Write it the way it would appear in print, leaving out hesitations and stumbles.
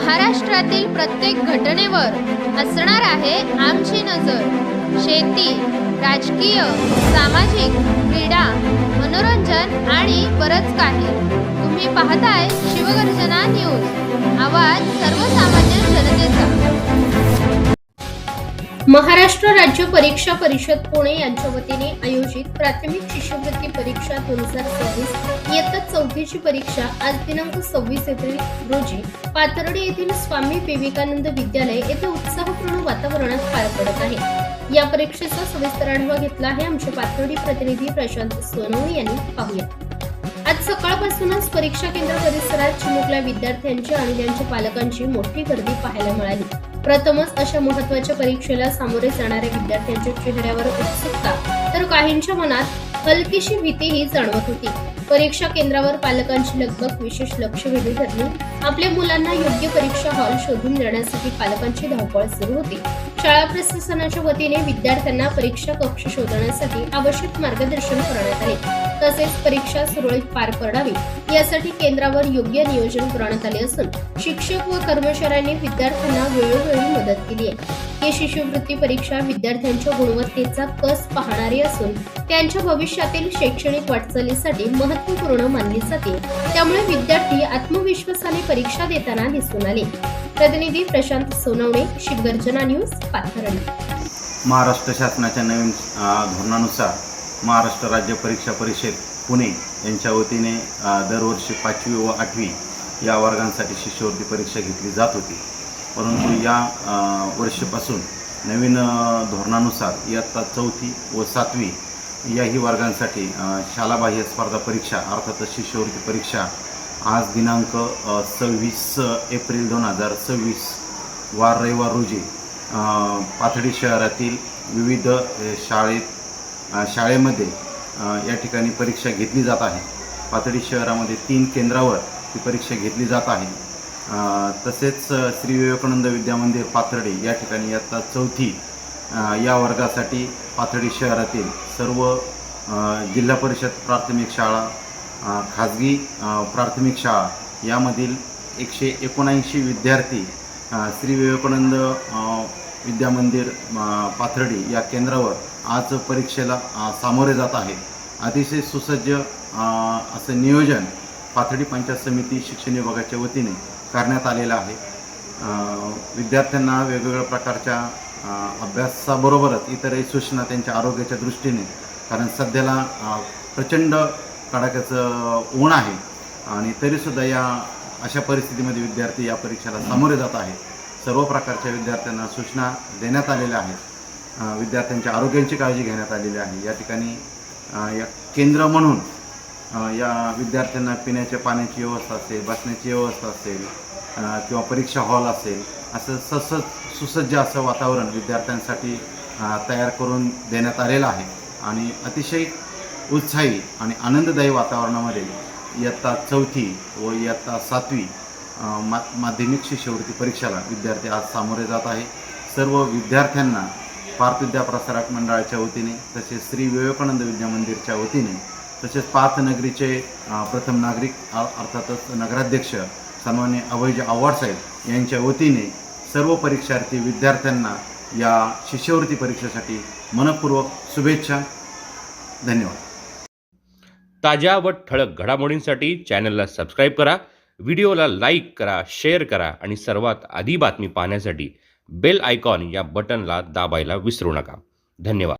महाराष्ट्रातील प्रत्येक घटनेवर असणार आहे आमची नजर। शेती, राजकीय, सामाजिक, क्रीडा, मनोरंजन आणि बरंच काही। तुम्ही पाहताय शिवगर्जना न्यूज, आवाज सर्वसामान्य जनतेचा। महाराष्ट्र राज्य परीक्षा परिषद पुणे यांच्या वतीने आयोजित प्राथमिक शिष्यवृत्ती परीक्षा 2026 इयत्ता 4थीची परीक्षा आज दिनांक 26 एप्रिल रोजी पाथर्डी येथील स्वामी विवेकानंद विद्यालय येथे उत्साहपूर्ण वातावरणात पार पडत आहे। या परीक्षेचा सविस्तर आढावा घेतला आहे आमचे पाथर्डी प्रतिनिधी प्रशांत सोनवणे यांनी। पाहूया। आज सकाळपासूनच परीक्षा केंद्र परिसरात चिमुकल्या विद्यार्थ्यांची आणि त्यांच्या पालकांची मोठी गर्दी पाहायला मिळाली। प्रथमच अशा महत्त्वाच्या परीक्षेला सामोरे जाणाऱ्या विद्यार्थ्यांच्या चेहऱ्यावर उत्सुकता तर काहींच्या मनात हलकीशी भीतीही जाणवत होती। परीक्षा केंद्रावर पालकांची लगबग विशेष लक्ष वेधून धरली। आपल्या मुलांना योग्य परीक्षा हॉल शोधून देण्यासाठी पालकांची धावपळ सुरू होती। शाळा प्रशासनाच्या वतीने विद्यार्थ्यांना परीक्षा कक्ष शोधण्यासाठी आवश्यक मार्गदर्शन करण्यात आले। तसेच परीक्षा सुरळीत पार पडावी यासाठी केंद्रावर योग्य नियोजन करण्यात आले असून शिक्षक व कर्मचाऱ्यांनी विद्यार्थ्यांना वेळोवेळी मदत केली आहे। ही शिष्यवृत्ती परीक्षा विद्यार्थ्यांच्या गुणवत्तेचा कस पाहणारी असून त्यांच्या भविष्यातील शैक्षणिक वाटचालीसाठी महत्त्वपूर्ण मानली जाते। त्यामुळे विद्यार्थी आत्मविश्वासाने परीक्षा देताना दिसून आले। प्रतिनिधी प्रशांत सोनवणे, शिवगर्जना न्यूज, पाथर्डी। महाराष्ट्र शासनाच्या नवीन धोरणानुसार महाराष्ट्र राज्य परीक्षा परिषद पुणे यांच्या वतीने दरवर्षी 5वी व 8वी या वर्गांसाठी शिष्यवृत्ती परीक्षा घेतली जात होती। परंतु या वर्षापासून नवीन धोरणानुसार इयत्ता 4थी व 7वी याही वर्गांसाठी शालाबाह्य स्पर्धा परीक्षा अर्थातच शिष्यवृत्ती परीक्षा आज दिनांक 26 एप्रिल 2026 वार रविवार रोजी पाथर्डी शहरातील विविध शाळेमध्ये या ठिकाणी परीक्षा घेतली जात आहे। पाथर्डी शहरामध्ये 3 केंद्रावर ही परीक्षा घेतली जात आहे। तसेच श्री विवेकानंद विद्यामंदिर पाथर्डी या ठिकाणी इयत्ता 4थी या वर्गासाठी पाथर्डी शहरातील सर्व जिल्हा परिषद प्राथमिक शाळा, खाजगी प्राथमिक शाळा यामधील 179 विद्यार्थी श्री विवेकानंद विद्यामंदिर पाथर्डी या केंद्रावर आज परीक्षेला सामोरे जात आहे। अतिशय सुसज्ज असं नियोजन पाथर्डी पंचायत समिती शिक्षण विभागाच्या वतीने करण्यात आलेलं आहे। विद्यार्थ्यांना वेगवेगळ्या प्रकारच्या अभ्यासाबरोबरच इतरही सूचना त्यांच्या आरोग्याच्या दृष्टीने, कारण सध्याला प्रचंड कडाक्याचं ऊन आहे आणि तरीसुद्धा या अशा परिस्थितीमध्ये विद्यार्थी या परीक्षेला सामोरे जात आहेत। सर्व प्रकारच्या विद्यार्थ्यांना सूचना देण्यात आलेल्या आहेत। विद्यार्थ्यांच्या आरोग्याची काळजी घेण्यात आलेली आहे। या ठिकाणी या केंद्र म्हणून या विद्यार्थ्यांना पिण्याच्या पाण्याची व्यवस्था असेल, बसण्याची व्यवस्था असेल किंवा परीक्षा हॉल असेल, असं सुसज्ज असं वातावरण विद्यार्थ्यांसाठी तयार करून देण्यात आलेलं आहे आणि अतिशय उत्साही आणि आनंददायी वातावरणामध्ये इयत्ता 4थी व इयत्ता 7वी माध्यमिक शिष्यवृत्ती परीक्षेला विद्यार्थी आज सामोरे जात आहे। सर्व विद्यार्थ्यांना पार्थ विद्या प्रसारक मंडळाच्या वतीने, तसेच श्री विवेकानंद विद्यामंदिरच्या वतीने, तसेच पाथनगरीचे प्रथम नागरिक अर्थातच नगराध्यक्ष सन्माननीय अभयजी आव्हाड साहेब यांच्या वतीने सर्व परीक्षार्थी विद्यार्थ्यांना या शिष्यवृत्ती परीक्षेसाठी मनपूर्वक शुभेच्छा। धन्यवाद। ताज्या व ठळक घडामोडींसाठी चॅनलला सबस्क्राईब करा, व्हिडिओला लाईक करा, शेअर करा आणि सर्वात आधी बातमी पाहण्यासाठी बेल आयकॉन या बटनला दाबायला विसरू नका। धन्यवाद।